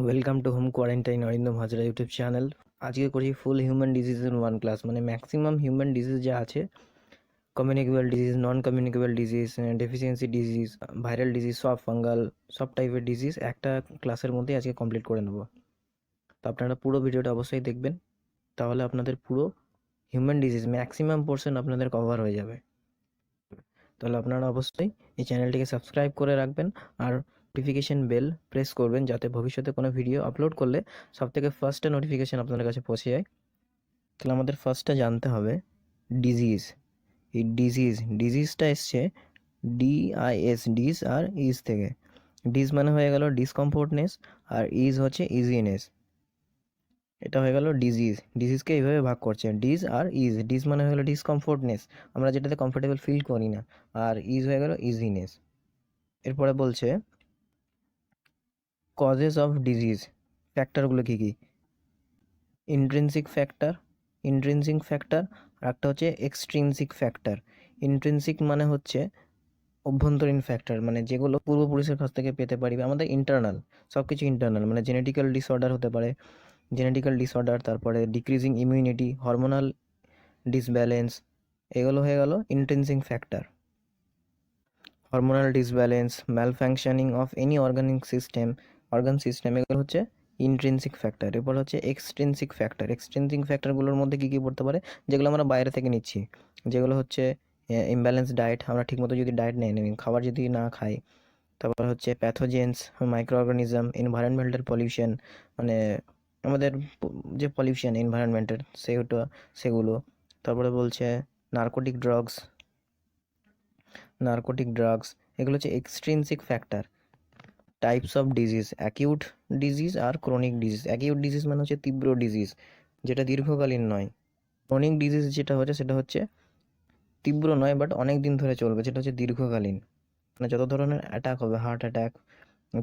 Welcome to home quarantine Arindam Hazra YouTube channel. আজকে করছি full human disease in one class, মানে maximum human disease যা আছে, communicable disease, non communicable disease, deficiency disease, viral disease, সব fungal, সব টাইপের disease একটা ক্লাসের মধ্যে আজকে কমপ্লিট করে নেব। তো আপনারা পুরো ভিডিওটা অবশ্যই দেখবেন, তাহলে আপনাদের পুরো হিউম্যান ডিজিজ ম্যাক্সিমাম পোর্শন আপনাদের কভার হয়ে যাবে। তাহলে আপনারা অবশ্যই এই চ্যানেলটিকে সাবস্ক্রাইব করে রাখবেন আর নোটিফিকেশন বেল প্রেস করবেন, যাতে ভবিষ্যতে কোনো ভিডিও আপলোড করলে সবথেকে ফার্স্টে নোটিফিকেশন আপনাদের কাছে পৌঁছে যায়। তাহলে আমাদের ফার্স্টে জানতে হবে ডিজিজ। এই ডিজিজটা এসছে ডিআইএস, ডিস আর ইজ থেকে। ডিজ মানে হয়ে গেল ডিসকমফোর্টনেস, আর ইজ হচ্ছে ইজিনেস। এটা হয়ে গেল ডিজিজকে এইভাবে ভাগ করছে, ডিজ আর ইজ। ডিজ মানে হয়ে গেল ডিসকমফোর্টনেস, আমরা যেটাতে কমফোর্টেবল ফিল করি না, আর ইজ হয়ে গেল ইজিনেস। এরপরে বলছে কজেস অফ ডিজিজ, ফ্যাক্টরগুলো কী কী? ইন্ট্রিনসিক ফ্যাক্টর আর একটা হচ্ছে এক্সট্রিনসিক ফ্যাক্টর। ইন্ট্রিনসিক মানে হচ্ছে অভ্যন্তরীণ ফ্যাক্টর, মানে যেগুলো পূর্বপুরুষের কাছ থেকে পেতে পারি, আমাদের ইন্টারনাল, সব কিছু ইন্টারনাল, মানে জেনেটিক্যাল ডিসঅর্ডার হতে পারে, তারপরে ডিক্রিজিং ইমিউনিটি, হরমোনাল ডিসব্যালেন্স, এগুলো হয়ে গেল intrinsic factor. Hormonal disbalance, malfunctioning of any organ system, এগুলো হচ্ছে ইন্ট্রিনসিক ফ্যাক্টর। এরপর হচ্ছে এক্সট্রিনসিক ফ্যাক্টরের মধ্যে কী কী পড়তে পারে, যেগুলো আমরা বাইরে থেকে নিচ্ছি, যেগুলো হচ্ছে ইমব্যালেন্স ডায়েট, আমরা ঠিকমতো যদি ডায়েট নেই, খাবার যদি না খাই। তারপর হচ্ছে pathogens, micro organism, environmental pollution, মানে আমাদের যে পলিউশন এনভায়রনমেন্টের সেগুলো। তারপরে বলছে নার্কোটিক ড্রাগস, এগুলো হচ্ছে extrinsic factor. Types of disease, acute disease আর ক্রনিক ডিজিজ। অ্যাকিউট ডিজিজ মানে হচ্ছে তীব্র ডিজিজ, যেটা দীর্ঘকালীন নয়। ক্রনিক ডিজিজ যেটা হচ্ছে সেটা হচ্ছে তীব্র নয় বাট অনেক দিন ধরে চলবে, যেটা হচ্ছে দীর্ঘকালীন, মানে যত ধরনের অ্যাটাক হবে, হার্ট অ্যাটাক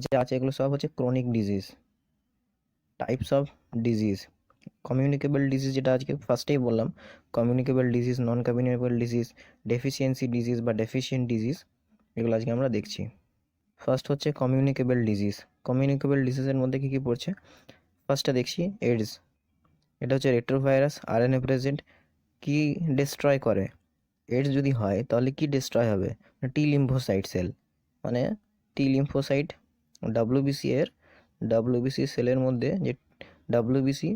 যে আছে, এগুলো সব হচ্ছে chronic disease. Types of disease, communicable disease, যেটা আজকে ফার্স্টেই বললাম, communicable disease, non communicable disease, deficiency disease বা ডেফিশিয়েন্ট ডিজিজ, এগুলো আজকে আমরা দেখছি। ফার্স্ট হচ্ছে কমিউনিকেবল ডিজিজের মধ্যে কী কী পড়ছে, ফার্স্টে দেখছি এইডস। এটা হচ্ছে রেট্রোভাইরাস, আরএনএ প্রেজেন্ট। কি ডিস্ট্রয় করে? এইডস যদি হয় তাহলে কি ডিস্ট্রয় হবে? টি লিম্ফোসাইট সেল, মানে টি লিম্ফোসাইট, ডাব্লিউবিসি সেলের মধ্যে যে ডাব্লিউবিসি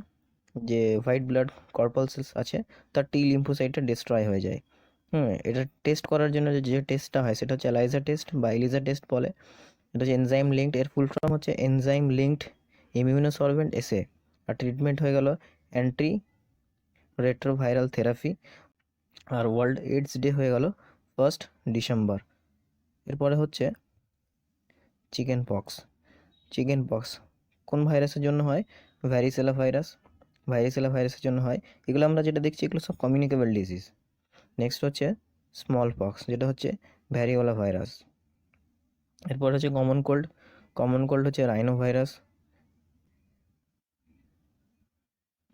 যে হোয়াইট ব্লাড কর্পালসেলস আছে, তার টি লিম্ফোসাইটটা ডিস্ট্রয় হয়ে যায়। এটা টেস্ট করার জন্য যে টেস্টটা হয় সেটা হচ্ছে এলাইজা টেস্ট বা এলিজা টেস্ট বলে। এটা হচ্ছে এনজাইম লিঙ্কড, এর ফুল ফর্ম হচ্ছে এনজাইম লিঙ্কড ইমিউনোসলভেন্ট এসে। আর ট্রিটমেন্ট হয়ে গেল অ্যান্টি রেট্রোভাইরাল থেরাপি। আর ওয়ার্ল্ড এইডস ডে হয়ে গেল 1 ডিসেম্বর। এরপরে হচ্ছে চিকেন পক্স কোন ভাইরাসের জন্য হয়? ভ্যারিসেলা ভাইরাসের জন্য হয়। এগুলো আমরা যেটা দেখছি এগুলো সব কমিউনিকেবল ডিজিজ। নেক্সট হচ্ছে স্মল পক্স, যেটা হচ্ছে ভ্যারিওলা ভাইরাস। এরপর হচ্ছে কমন কোল্ড হচ্ছে রাইনো ভাইরাস।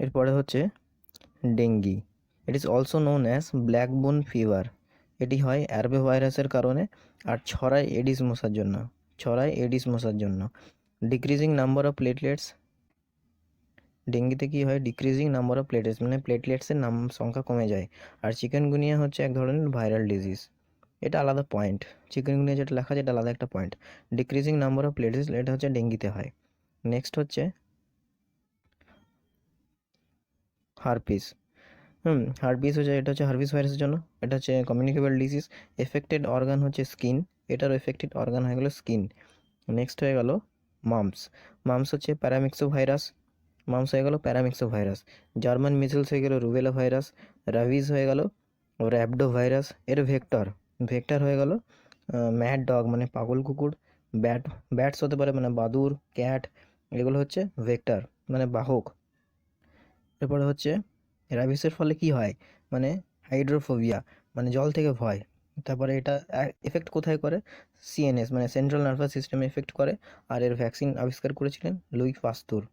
এরপরে হচ্ছে dengue, it is also known as black বোন ফিভার। এটি হয় অ্যারবে ভাইরাসের কারণে আর ছড়ায় এডিস মশার জন্য। ডিক্রিজিং নাম্বার অফ প্লেটলেটস, ডেঙ্গিতে কী হয়? ডিক্রিজিং নাম্বার অফ প্লেটলেটস, মানে প্লেটলেটসের সংখ্যা কমে যায়। আর চিকেনগুনিয়া হচ্ছে এক ধরনের ভাইরাল ডিজিজ, এটা আলাদা পয়েন্ট। চিকেনগুনিয়া যেটা লেখা আছে এটা আলাদা একটা point. Decreasing number of platelets, এটা হচ্ছে ডেঙ্গিতে হয়। নেক্সট হচ্ছে হারপিস। এটা হচ্ছে হারপিস ভাইরাসের জন্য, এটা হচ্ছে কমিউনিকেবল ডিজিজ। এফেক্টেড অর্গান হচ্ছে স্কিন, এটারও এফেক্টেড অর্গান হয়ে গেলো স্কিন। নেক্সট হয়ে গেল মামস হচ্ছে প্যারামিক্সো ভাইরাস। জার্মান মিজলস হয়ে গেল রুবেলা ভাইরাস। রাবিজ হয়ে গেল র্যাবডো ভাইরাস। এর ভেক্টর হয়ে গেল ম্যাড ডগ, মানে পাগল কুকুর। ব্যাটস হতে পারে, মানে বাদুর, ক্যাট, এগুলো হচ্ছে ভেক্টর, মানে বাহক। এরপরে হচ্ছে র্যাবিসের ফলে কি হয়, মানে হাইড্রোফোবিয়া, মানে জল থেকে ভয়। তারপরে এটা এফেক্ট কোথায় করে? সিএনএস, মানে সেন্ট্রাল নার্ভাস সিস্টেমে এফেক্ট করে। আর এর ভ্যাকসিন আবিষ্কার করেছিলেন লুই পাস্তুর।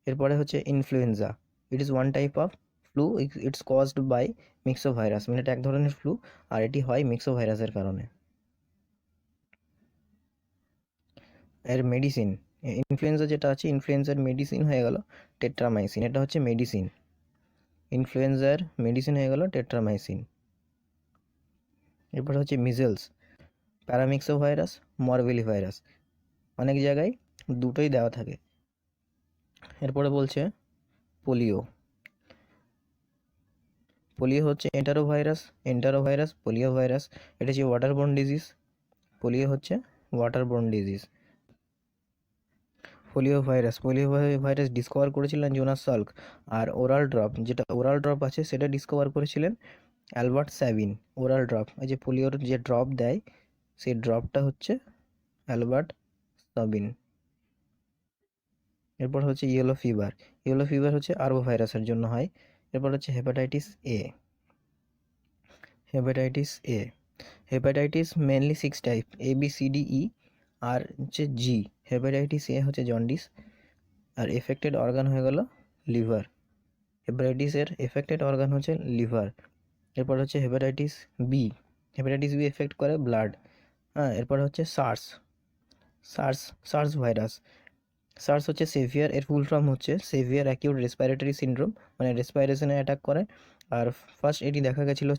এরপরে হচ্ছে influenza, it is one type of flu, it's caused by myxo virus, মানে এটা এক ধরনের ফ্লু আর এটি হয় মিক্সো ভাইরাসের কারণে। এর মেডিসিন, ইনফ্লুয়েঞ্জা যেটা আছে, ইনফ্লুয়েঞ্জার মেডিসিন হয়ে গেল টেট্রামাইসিন, এটা হচ্ছে মেডিসিন। ইনফ্লুয়েঞ্জার মেডিসিন হয়ে গেল টেট্রামাইসিন। এরপর হচ্ছে মিজেলস, প্যারামিক্সো ভাইরাস, মরবেলি ভাইরাস, অনেক জায়গায় দুটোই দেওয়া থাকে। এরপরে বলছে পোলিও। পোলিও হচ্ছে এন্টারোভাইরাস পোলিও ভাইরাস, এটা হচ্ছে ওয়াটারবোর্ন ডিজিজ। পোলিও হচ্ছে ওয়াটারবোর্ন ডিজিজ। পোলিও ভাইরাস ডিসকভার করেছিলেন জোনাস সাল্ক। আর ওরাল ড্রপ, যেটা ওরাল ড্রপ আছে সেটা ডিসকভার করেছিলেন অ্যালবার্ট স্যাবিন। ওরাল ড্রপ, এই যে পোলিওর যে ড্রপ দেয় সেই ড্রপটা হচ্ছে অ্যালবার্ট সাবিন। এরপর হচ্ছে ইয়েলো ফিভার। ইয়েলো ফিভার হচ্ছে আরবো ভাইরাসের জন্য হয়। এরপর হচ্ছে hepatitis A. Hepatitis A, hepatitis mainly 6 type, A B C D E, আর হচ্ছে জি। হেপাটাইটিস এ হচ্ছে জন্ডিস, আর এফেক্টেড অর্গান হয়ে গেল লিভার। হেপাটাইটিসের এফেক্টেড অর্গান হচ্ছে লিভার। এরপর হচ্ছে hepatitis B. Hepatitis B effect করে ব্লাড। হ্যাঁ, এরপর হচ্ছে SARS. SARS SARS virus. SARS হচ্ছে সেভিয়ার, এর ফুল ফর্ম হচ্ছে সেভিয়ার অ্যাকিউট রেসপিরেটরি সিনড্রোম, মানে রেসপিরেশনে অ্যাটাক করে। আর ফার্স্ট এটি দেখা গেছিলো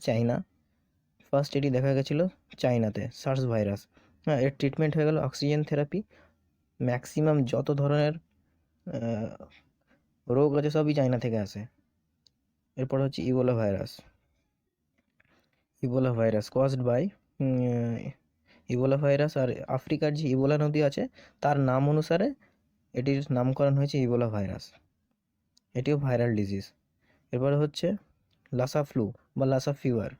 চাইনাতে, সার্স ভাইরাস। হ্যাঁ, এর ট্রিটমেন্ট হয়ে গেল অক্সিজেন থেরাপি। ম্যাক্সিমাম যত ধরনের রোগ আছে সবই চাইনা থেকে আসে। এরপর হচ্ছে Ebola virus. Ebola virus caused by Ebola virus, আর আফ্রিকার যে ইবোলা নদী আছে তার নাম অনুসারে এটির নামকরণ হয়েছে ইবোলা ভাইরাস। এটিও ভাইরাল ডিজিজ। এরপরে হচ্ছে লাসা ফ্লু বা লাসা ফিভার।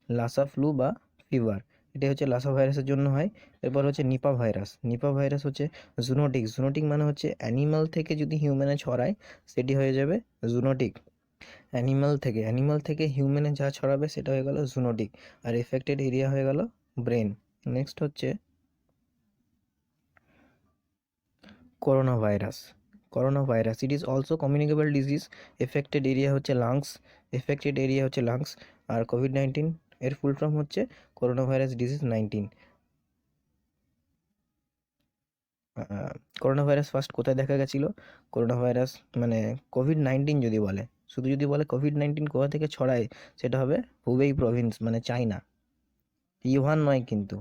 লাসা ফ্লু বা ফিভার, এটি হচ্ছে লাসা ভাইরাসের জন্য হয়। এরপর হচ্ছে নিপা ভাইরাস। নিপা ভাইরাস হচ্ছে জুনোটিক। জুনোটিক মানে হচ্ছে অ্যানিমাল থেকে যদি হিউম্যানে ছড়ায় সেটি হয়ে যাবে জুনোটিক। অ্যানিমাল থেকে হিউম্যানে যা ছড়াবে সেটা হয়ে গেল জুনোটিক। আর এফেক্টেড এরিয়া হয়ে গেল ব্রেন। নেক্সট হচ্ছে corona virus. Corona virus, it is also communicable disease. Affected area হচ্ছে লাংস। আর কোভিড-19 এর ফুল ফর্ম হচ্ছে corona virus disease 19। Corona virus first কোথায় দেখা গেছিলো? করোনা ভাইরাস মানে কোভিড-19 যদি বলে, শুধু যদি বলে কোভিড-19 কোথা থেকে ছড়ায়, সেটা হবে হুবেই প্রভিন্স, মানে চায়না। ইউহান নয়, কিন্তু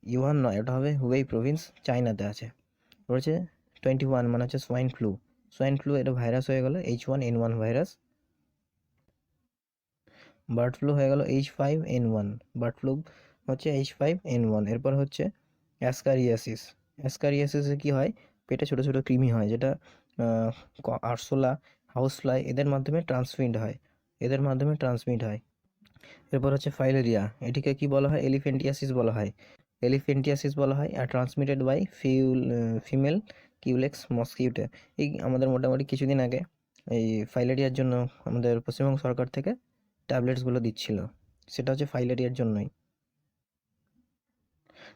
ইউহান নয়, ওটা হবে হুবেই প্রভিন্স, চায়নাতে আছে। রয়েছে 21, মানে হচ্ছে সোয়াইন ফ্লু। সোয়াইন ফ্লু এটা ভাইরাস হয়ে গেল H1N1 ভাইরাস। বার্ড ফ্লু হয়ে গেল H5N1। বার্ড ফ্লু হচ্ছে H5N1। এরপর হচ্ছে অ্যাসকারিয়াসিস। অ্যাসকারিয়াসিসে কী হয়? পেটে ছোটো ছোটো কৃমি হয়, যেটা আরশোলা, হাউস ফ্লাই এদের মাধ্যমে ট্রান্সমিট হয়। এরপর হচ্ছে ফাইলেরিয়া। এটিকে কি বলা হয়? এলিফেন্টিয়াসিস বলা হয়। আর ট্রান্সমিটেড বাই ফিমেল কিউলেক্স মসকিউটে। এই আমাদের মোটামুটি কিছুদিন আগে এই ফাইলেরিয়ার জন্য আমাদের পশ্চিমবঙ্গ সরকার থেকে ট্যাবলেটসগুলো দিচ্ছিল, সেটা হচ্ছে ফাইলেরিয়ার জন্যই।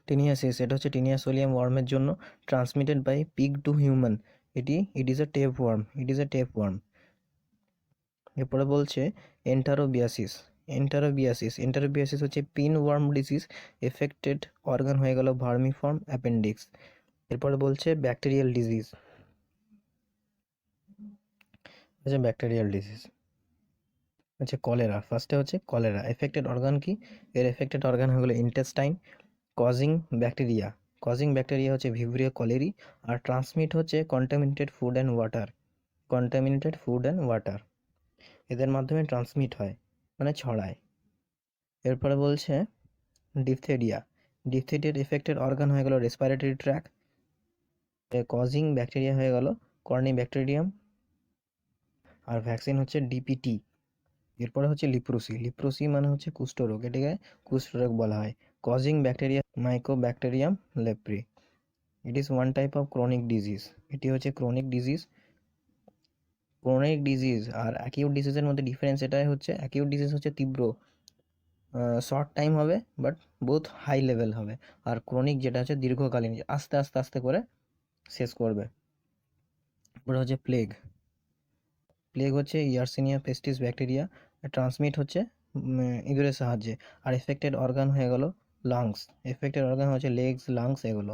টিনিয়াসিস, এটা হচ্ছে টিনিয়াসোলিয়াম ওয়ার্মের জন্য, transmitted by pig to human. It is a tapeworm. এরপরে বলছে এন্টারোবিয়াসিস হচ্ছে pinworm disease. Affected organ হয়ে গেল ভার্মিফর্ম অ্যাপেন্ডিক্স। এরপরে বলছে ব্যাকটেরিয়াল ডিজিজ। কলেরা। ফার্স্টে হচ্ছে কলেরা। এফেক্টেড অর্গান কি? এর এফেক্টেড অর্গান হয়ে গেলো ইন্টেস্টাইন। কজিং ব্যাকটেরিয়া হচ্ছে ভিব্রিও কলেরি। আর ট্রান্সমিট হচ্ছে কন্টামিনেটেড ফুড অ্যান্ড ওয়াটার। এদের মাধ্যমে ট্রান্সমিট হয়, মানে ছড়ায়। এরপরে বলছে ডিপথেরিয়ার এফেক্টেড অর্গান হয়ে গেল রেসপিরেটরি ট্র্যাক্ট। কজিং ব্যাকটেরিয়া হয়ে গেল কর্নিব্যাকটেরিয়াম। আর ভ্যাকসিন হচ্ছে ডিপিটি। এরপরে হচ্ছে লিপ্রোসি মানে হচ্ছে কুষ্ঠরোগ, এটাকে কুষ্ঠরোগ বলা হয়। Causing bacteria Mycobacterium leprae. It is one type of chronic disease. এটি হচ্ছে ক্রনিক ডিজিজ। আর অ্যাকিউট ডিজিজের মধ্যে ডিফারেন্স এটাই হচ্ছে, অ্যাকিউট ডিজিজ হচ্ছে তীব্র, শর্ট টাইম হবে, বাট বহুত হাই লেভেল হবে। আর ক্রনিক যেটা আছে দীর্ঘকালীন, আস্তে আস্তে আস্তে করে শেষ করবে। এরপরে হচ্ছে প্লেগ হচ্ছে ইয়ারসিনিয়া পেস্টিস ব্যাকটেরিয়া। ট্রান্সমিট হচ্ছে ইঁদুরের সাহায্যে। আর এফেক্টেড অর্গান হয়ে গেল লাংস, এফেক্টেড অর্গান হচ্ছে লেগস, লাংস এগুলো।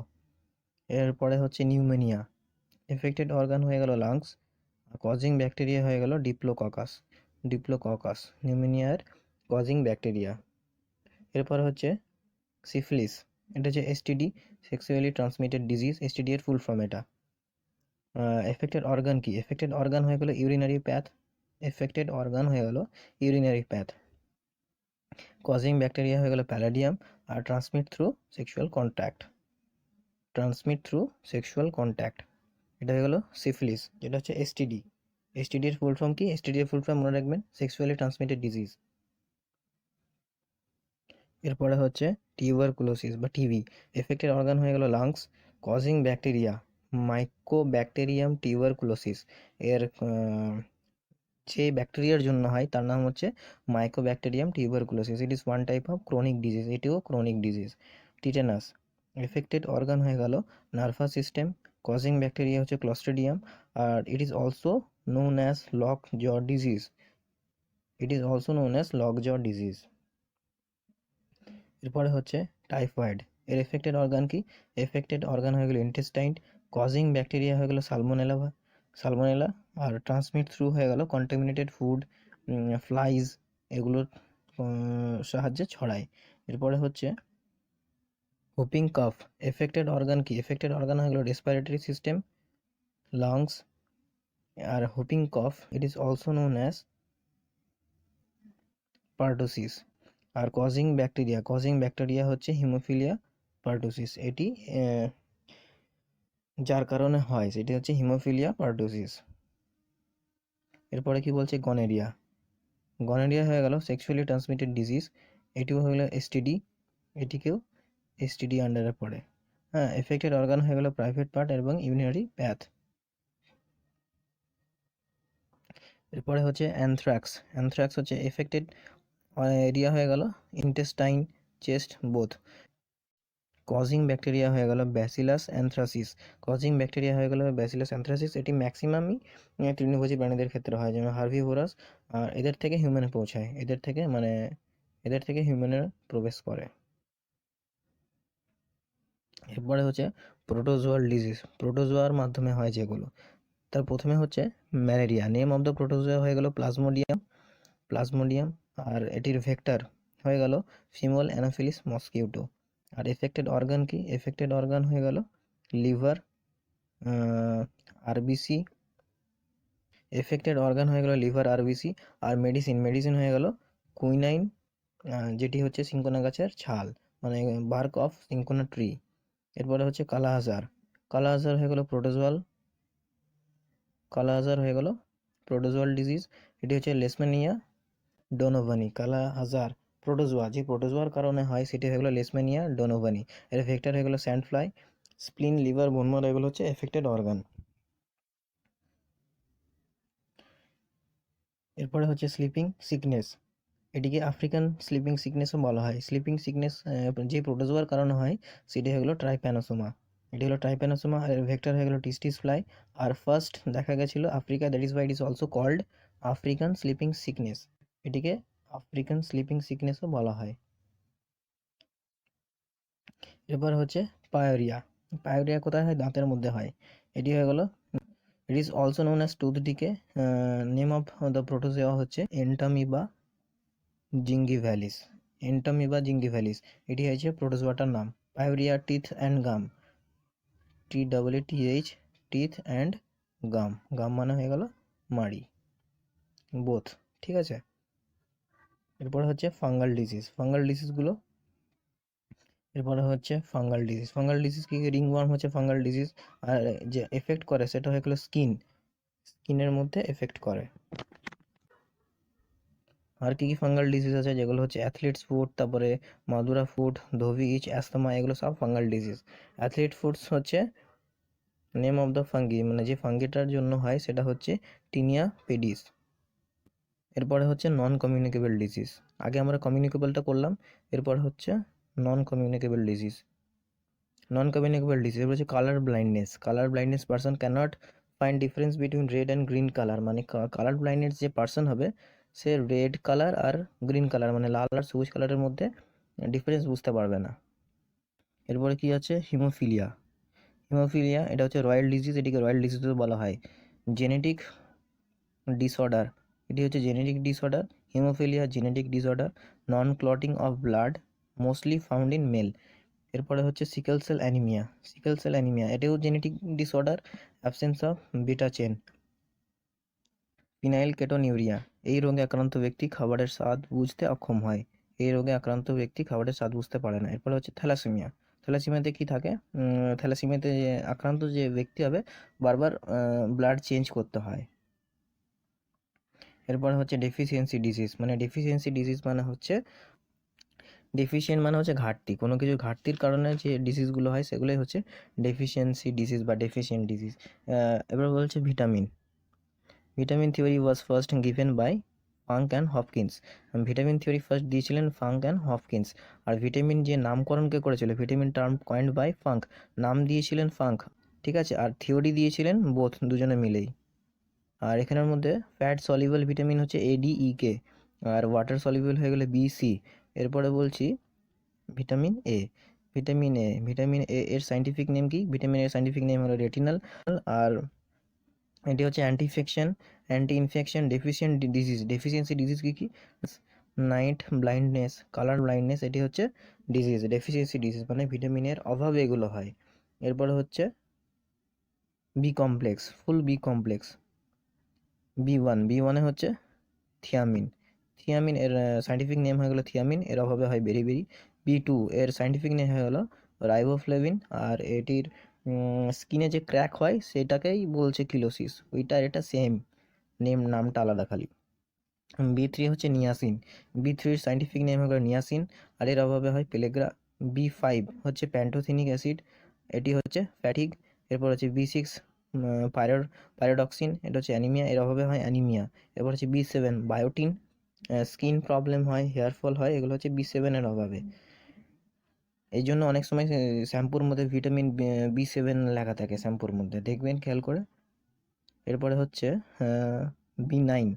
এরপরে হচ্ছে নিউমোনিয়া, এফেক্টেড অর্গান হয়ে গেল লাংস, কজিং ব্যাকটেরিয়া হয়ে গেল ডিপ্লোককাস, ডিপ্লোককাস নিউমোনিয়ার কজিং ব্যাকটেরিয়া। এরপরে হচ্ছে সিফিলিস, এটা হচ্ছে STD, sexually transmitted disease, STD এর ফুল ফর্ম এটা। এফেক্টেড অর্গান কি, এফেক্টেড অর্গান হয়ে গেল ইউরিনারি প্যাথ, এফেক্টেড অর্গান হয়ে গেল ইউরিনারি প্যাথ। কজিং ব্যাকটেরিয়া হয়ে গেল প্যালাডিয়াম, আর transmit through sexual contact, transmit through sexual contact, এটা হয়ে গেল সিফিলিস, যেটা হচ্ছে এসটিডি। এসটিডি এর ফুল ফর্ম কি, এসটিডি এর ফুল ফর্ম মনে রাখবেন, সেক্সুয়ালি ট্রান্সমিটেড ডিজিজ। এরপরে হচ্ছে টিউবারকুলোসিস বা টিবি, এফেক্টেড অর্গান হয়ে গেল lungs, causing bacteria Mycobacterium tuberculosis. এর যে ব্যাকটেরিয়ার জন্য হয় তার নাম হচ্ছে Mycobacterium tuberculosis. It is one type of chronic disease, এটিও chronic disease. Tetanus, affected organ হয়ে গেল নার্ভাস সিস্টেম, কজিং ব্যাকটেরিয়া হচ্ছে ক্লস্ট্রিডিয়াম, আর it is also known as lockjaw disease, it is also known as lockjaw disease. এরপরে হচ্ছে typhoid, এর affected organ কি, affected organ হয়ে গেল ইন্টেস্টাইন, কজিং ব্যাকটেরিয়া হয়ে গেল সালমোনেলা, সালমোনেলা, আর ট্রান্সমিট থ্রু হয়ে গেল কন্টামিনেটেড ফুড, ফ্লাইজ, এগুলোর সাহায্যে ছড়ায়। এরপরে হচ্ছে হুপিং কাফ, এফেক্টেড অর্গান কি, এফেক্টেড অর্গান হয়ে গেল রেসপিরেটরি সিস্টেম, লাংস, আর whooping cough it is also known as pertussis. আর কজিং ব্যাকটেরিয়া হচ্ছে হিমোফিলিয়া পার্টোসিস, এটি যার কারণে হয় সেটি হচ্ছে হিমোফিলিয়া পার্টোসিস। এরপরে কি বলছে, গনেরিয়া, গনেরিয়া হয়ে গেল সেক্সুয়ালি ট্রান্সমিটেড ডিজিজ, এটিও হয়ে গেল এসটিডি, এটিকেও এসটিডি আন্ডারে পড়ে। হ্যাঁ, এফেক্টেড অর্গান হয়ে গেল প্রাইভেট পার্ট এবং ইউরিনারি প্যাথ। এরপরে হচ্ছে অ্যানথ্রাক্স, অ্যানথ্রাক্স হচ্ছে এফেক্টেড এরিয়া হয়ে গেল intestine, chest, both. Causing bacteria হয়ে গেল ব্যাসিলাস অ্যানথ্রাসিস, কজিং ব্যাকটেরিয়া হয়ে গেল ব্যাসিলাস অ্যানথ্রাসিস, এটি ম্যাক্সিমামই তৃণভোজী প্রাণীদের ক্ষেত্রে হয়, যেমন হার্বিভোরাস, আর এদের থেকে হিউম্যানে পৌঁছায়, এদের থেকে হিউম্যানে প্রবেশ করে। এরপরে হচ্ছে প্রোটোজোয়াল ডিজিজ, প্রোটোজোয়ার মাধ্যমে হয় যেগুলো, তার প্রথমে হচ্ছে malaria, name of the protozoa হয়ে গেল প্লাজমোডিয়াম, প্লাজমোডিয়াম, আর এটির ভেক্টর হয়ে গেল ফিমেল অ্যানোফিলিস মসকিউটো। আর এফেক্টেড অর্গান কি, এফেক্টেড অর্গান হয়ে গেল লিভার, আরবিসি, এফেক্টেড অর্গান হয়ে গেল লিভার, আরবিসি। আর মেডিসিন হয়ে গেল কুইনাইন, যেটি হচ্ছে সিনকোনা গাছের ছাল, মানে বার্ক অফ সিনকোনা ট্রি। এরপরে হচ্ছে কালাহাজার, কালাহাজার হয়ে গেল প্রোটোজোয়াল, কালাহাজার হয়ে গেল প্রোটোজোয়াল ডিজিজ, এটি হচ্ছে লেসমেনিয়া ডোনোভানি। কালাহাজার প্রোটোজোয়া, যে প্রোটোজোয়ার কারণে হয় সেটি হয়ে গেল লেসমেনিয়া ডোনোভানি। এর ভেক্টর হয়ে গেল স্যান্ড ফ্লাই, স্প্লিন, লিভার, বোনমার, এগুলো হচ্ছে এফেক্টেড অর্গান। এরপরে হচ্ছে স্লিপিং সিকনেস, এটিকে আফ্রিকান স্লিপিং সিকনেসও বলা হয়। স্লিপিং সিকনেস যে প্রোটোজোয়ার কারণে হয় সেটি হয়ে গেল ট্রাইপ্যানোসোমা, এটি হলো ট্রাইপ্যানোসোমা, আর ভেক্টর হয়ে গেল টিস্টিস ফ্লাই। আর ফার্স্ট দেখা গেছিল Africa, that is why it is also called African sleeping sickness, এটিকে আফ্রিকান স্লিপিং সিকনেসও বলা হয়। এরপর হচ্ছে পায়োরিয়া, পায়োরিয়া কোথায় হয়, দাঁতের মধ্যে হয়, এটি হয়ে গেল, it is also known as tooth decay. Name of the protozoa হচ্ছে এন্টামিবা জিঙ্গিভ্যালিস, এন্টামিবা জিঙ্গিভ্যালিস, এটি হচ্ছে প্রোটোজোয়াটার নাম। Pyorrhoea teeth and gum, TEETH, teeth and gum, gum মানে হয়ে গেল মাড়ি, বোথ, ঠিক আছে। এরপরে হচ্ছে ফাঙ্গাল ডিজিজ, ফাঙ্গাল ডিজিজগুলো, এরপরে হচ্ছে ফাঙ্গাল ডিজিজ, ফাঙ্গাল ডিজিজ কি, রিংওয়ার্ম হচ্ছে ফাঙ্গাল ডিজিজ, আর যে এফেক্ট করে সেটা হয়ে গেলো স্কিনের মধ্যে এফেক্ট করে। আর কি কি ফাঙ্গাল ডিজিজ আছে, যেগুলো হচ্ছে অ্যাথলিটস ফুট, তারপরে মাদুরা ফুট, ধোভি ইচ, অ্যাস্তমা, এগুলো সব ফাঙ্গাল ডিজিজ। অ্যাথলিট ফুডস হচ্ছে নেম অফ দ্য ফাঙ্গি, মানে যে ফাঙ্গিটার জন্য হয় সেটা হচ্ছে টিনিয়া পেডিস। এরপরে হচ্ছে নন কমিউনিকেবল ডিজিজ, আগে আমরা কমিউনিকেবলটা করলাম, এরপর হচ্ছে non communicable disease. Non communicable disease হচ্ছে colour blindness, colour blindness person cannot find difference between red and green colour, মানে কালার ব্লাইন্ডনেস যে পারসন হবে সে রেড কালার আর গ্রিন কালার, মানে লাল আর সবুজ কালারের মধ্যে ডিফারেন্স বুঝতে পারবে না। এরপরে কি আছে, হিমোফিলিয়া। হিমোফিলিয়া এটা হচ্ছে রয়্যাল ডিজিজ, এটিকে রয়্যাল ডিজিজও বলা হয়। জেনেটিক ডিসঅর্ডার, এটি হচ্ছে genetic disorder. Haemophilia genetic disorder, non clotting of blood, mostly found in male. এরপরে হচ্ছে sickle cell anaemia. Sickle cell anaemia এটাও genetic disorder, absence of beta chain. Phenylketonuria, এই রোগে আক্রান্ত ব্যক্তি খাবারের স্বাদ বুঝতে অক্ষম হয়। এই রোগে আক্রান্ত ব্যক্তি খাবারের স্বাদ বুঝতে পারে না। এরপরে হচ্ছে থ্যালাসেমিয়া। থ্যালাসেমিয়াতে কি থাকে, থ্যালাসেমিয়াতে যে আক্রান্ত যে ব্যক্তি হবে বারবার ব্লাড চেঞ্জ করতে হয়। এরপরে হচ্ছে ডেফিসিয়েন্সি ডিজিজ, মানে ডেফিসিয়েন্সি ডিজিজ মানে হচ্ছে, ডেফিশিয়েন্ট মানে হচ্ছে ঘাটতি, কোনো কিছু ঘাটতির কারণে যে ডিজিজগুলো হয় সেগুলোই হচ্ছে ডেফিসিয়েন্সি ডিজিজ বা ডেফিশিয়েন্ট ডিজিজ। এবার বলছে vitamin. Vitamin theory was first given by Funk and Hopkins. Vitamin theory first দিয়েছিলেন ফাঙ্ক অ্যান্ড হপকিন্স। আর ভিটামিন যে নামকরণকে করেছিল, vitamin term coined by Funk, নাম দিয়েছিলেন ফাঙ্ক, ঠিক আছে, আর থিওরি দিয়েছিলেন বোথ, দুজনে মিলেই। আর এখানের মধ্যে ফ্যাট সলিবল ভিটামিন হচ্ছে ADEK, আর ওয়াটার সলিবল হয়ে গেলে BC। এরপরে বলছি ভিটামিন এ। ভিটামিন এ এর সাইন্টিফিক নেম কি, ভিটামিন এর সাইন্টিফিক নেম হলো রেটিনাল। আর এটি হচ্ছে anti infection deficient disease. Deficiency disease কী কী, নাইট ব্লাইন্ডনেস, কালার ব্লাইন্ডনেস, এটি হচ্ছে ডিজিজ, ডেফিসিয়েন্সি ডিজিজ, মানে ভিটামিনের অভাবে এগুলো হয়। এরপরে হচ্ছে বি কমপ্লেক্স, ফুল বি কমপ্লেক্স। বি ওয়ানে হচ্ছে থিয়ামিন। থিয়ামিন এর সাইন্টিফিক নেম হয়ে গেলো থিয়ামিন, এর অভাবে হয় বেরিবেরি। B2 এর সাইন্টিফিক নেম হয়ে গেলো রাইবোফ্লেভিন, আর এটির স্কিনে যে ক্র্যাক হয় সেটাকেই বলছে কিলোসিস, ওইটা এটা সেম নামটা আলাদা খালি। B3 হচ্ছে নিয়াসিন। B3 এর সাইন্টিফিক নেম হলো নিয়াসিন, আর এর অভাবে হয় পেলেগ্রা। B5 হচ্ছে প্যান্টোথেনিক অ্যাসিড, এটি হচ্ছে ফ্যাটিক। এরপর হচ্ছে B6 পাইরোডক্সিন, এটা হচ্ছে অ্যানিমিয়া, এর অভাবে হয় অ্যানিমিয়া। এরপর হচ্ছে B7 বায়োটিন, স্কিন প্রবলেম হয়, হেয়ার ফল হয়, এগুলো হচ্ছে B7 এর অভাবে। এই জন্য অনেক সময় শ্যাম্পুর মধ্যে ভিটামিন B7 লেখা থাকে, শ্যাম্পুর মধ্যে দেখবেন খেয়াল করে। এরপরে হচ্ছে B9।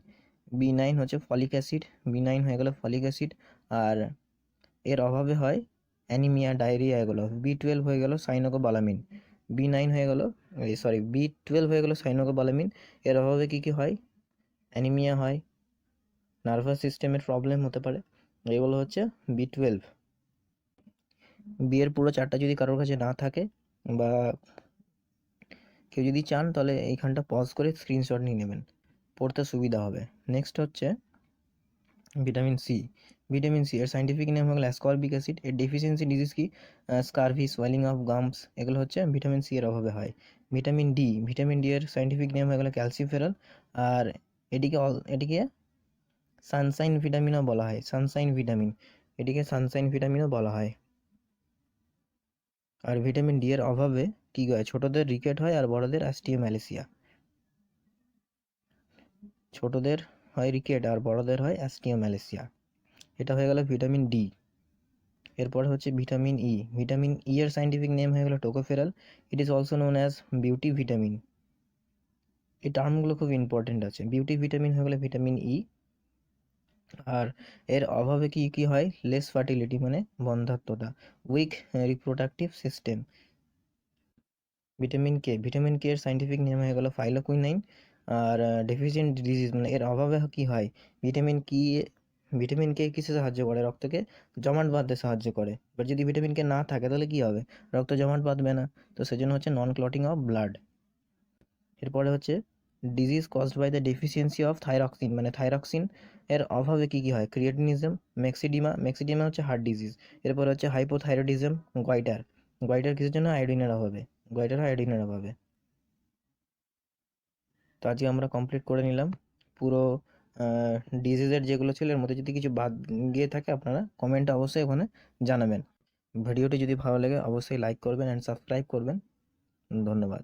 B9 হচ্ছে ফলিক অ্যাসিড, B9 হয়ে গেল ফলিক অ্যাসিড, আর এর অভাবে হয় অ্যানিমিয়া, ডায়রিয়া, এগুলো। B12 হয়ে গেল সাইনোকোবালামিন। B9 হয়ে গেল, B12 হয়ে গেল সাইনোকোবালামিন, এর অভাবে কী কী হয়, অ্যানিমিয়া হয়, নার্ভাস সিস্টেমের প্রবলেম হতে পারে, এগুলো হচ্ছে B12। বিয়ের পুরো চারটা যদি কারোর কাছে না থাকে বা কেউ যদি চান তাহলে এইখানটা পজ করে স্ক্রিনশট নিয়ে নেবেন, পড়তে সুবিধা হবে। নেক্সট হচ্ছে ভিটামিন সি। ভিটামিন সি এর সাইন্টিফিক নেম হলো অ্যাসকর্বিক অ্যাসিড। এর ডেফিসিয়েন্সি ডিজিজ কি, স্কারভি, সোয়েলিং অফ গামস, এগুলো হচ্ছে ভিটামিন সি এর অভাবে হয়। Vitamin D. ভিটামিন ডি এর সাইন্টিফিক নেম হয়ে গেলো ক্যালসিফেরল, আর এটিকে সানশাইন ভিটামিনও বলা হয়, সানশাইন ভিটামিন, এটিকে সানশাইন ভিটামিনও বলা হয়। আর ভিটামিন ডি এর অভাবে কী হয়, ছোটদের রিকেট হয় আর বড়দের অ্যাস্টিওম্যালেসিয়া। ছোটদের হয় রিকেট আর বড়দের হয় অ্যাস্টিওম্যালেসিয়া। এটা হয়ে গেল ভিটামিন ডি। এরপরে হচ্ছে ভিটামিন ই। ভিটামিন ই এর সাইন্টিফিক নেম হয়ে গেল tocopherol. It is also known as beauty vitamin. এই টার্মগুলো খুব ইম্পর্টেন্ট আছে। বিউটি ভিটামিন হয়ে গেলে ভিটামিন ই। আর এর অভাবে কি কি হয়, লেস ফার্টিলিটি মানে বন্ধ্যাত্বতা, weak reproductive system. Vitamin K. Vitamin K এর সাইন্টিফিক নেম হয়ে গেল ফাইলোকুইনাইন। আর ডেফিসিয়েন্ট ডিজিজ মানে এর অভাবে কি হয়, ভিটামিন কে কিসে সাহায্য করে, রক্তকে জমাট বাঁধতে সাহায্য করে। এবার যদি ভিটামিন কে না থাকে তাহলে কি হবে, রক্ত জমাট বাঁধবে না, তো সেজন্য হচ্ছে নন ক্লটিং অফ ব্লাড। এরপরে হচ্ছে disease caused by the deficiency of thyroxine, মানে থাইরক্সিন এর অভাবে কি কি হয়, ক্রিয়েটিনিজম, মেক্সিডিমা হচ্ছে হার্ট ডিজিজ। এরপর হচ্ছে হাইপোথাইরয়েডিজম, গয়টার কিসের জন্য, আয়োডিনের অভাবে, গয়টার হয় আয়োডিনের অভাবে। তো আজকে আমরা কমপ্লিট করে নিলাম পুরো ডিজিজের যেগুলো ছিল। এর মধ্যে যদি কিছু বাদ গিয়ে থাকে আপনারা কমেন্টে অবশ্যই ওখানে জানাবেন। ভিডিওটি যদি ভালো লাগে অবশ্যই লাইক করবেন অ্যান্ড সাবস্ক্রাইব করবেন। ধন্যবাদ।